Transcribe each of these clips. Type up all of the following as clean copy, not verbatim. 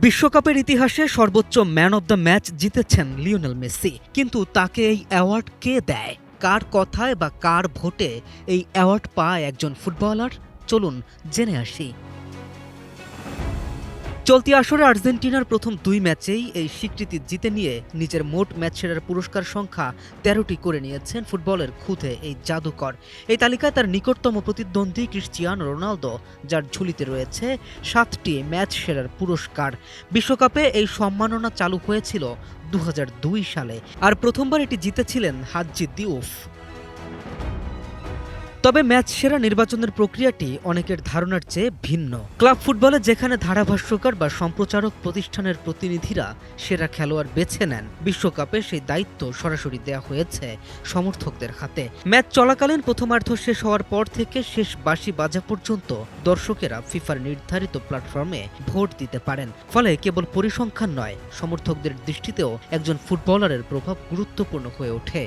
বিশ্বকাপের ইতিহাসে সর্বোচ্চ ম্যান অব দ্য ম্যাচ জিতেছেন লিওনেল মেসি। কিন্তু তাকে এই অ্যাওয়ার্ড কে দেয়? কার কথায় বা কার ভোটে এই অ্যাওয়ার্ড পায় একজন ফুটবলার? চলুন জেনে আসি। চলতি আসরে আর্জেন্টিনার প্রথম দুই ম্যাচেই এই স্বীকৃতি জিতে নিয়ে নিজের মোট ম্যাচ সেরার পুরস্কার সংখ্যা ১৩টি করে নিয়েছেন ফুটবলের খুদে এই জাদুকর। এই তালিকায় তার নিকটতম প্রতিদ্বন্দ্বী ক্রিশ্চিয়ানো রোনালদো, যার ঝুলিতে রয়েছে ৭টি ম্যাচ সেরার পুরস্কার। বিশ্বকাপে এই সম্মাননা চালু হয়েছিল ২০০২ সালে, আর প্রথমবার এটি জিতেছিলেন হাজ্জি দিউফ। তবে ম্যাচ সেরা নির্বাচনের প্রক্রিয়াটি অনেকের ধারণার চেয়ে ভিন্ন। ক্লাব ফুটবলে যেখানে ধারাভাষ্যকার বা সম্প্রচারক প্রতিষ্ঠানের প্রতিনিধিরা সেরা খেলোয়াড় বেছে নেন, বিশ্বকাপে সেই দায়িত্ব সরাসরি দেয়া হয়েছে সমর্থকদের হাতে। ম্যাচ চলাকালীন প্রথমার্ধ শেষ হওয়ার পর থেকে শেষ বাঁশি বাজা পর্যন্ত দর্শকেরা ফিফার নির্ধারিত প্ল্যাটফর্মে ভোট দিতে পারেন। ফলে কেবল পরিসংখ্যান নয়, সমর্থকদের দৃষ্টিতেও একজন ফুটবলারের প্রভাব গুরুত্বপূর্ণ হয়ে ওঠে।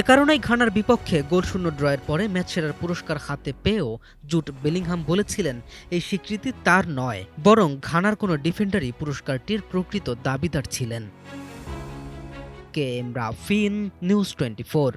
এ কারণেই ঘানার বিপক্ষে গোলশূন্য ড্রয়ের পরে ম্যাচ সেরার পুরস্কার হাতে পেয়েও জুড বেলিংহাম বলেছিলেন, এই স্বীকৃতি তার নয়, বরং ঘানার কোনো ডিফেন্ডারই পুরস্কারটির প্রকৃত দাবিদার ছিলেন। K M Rafin, news 24।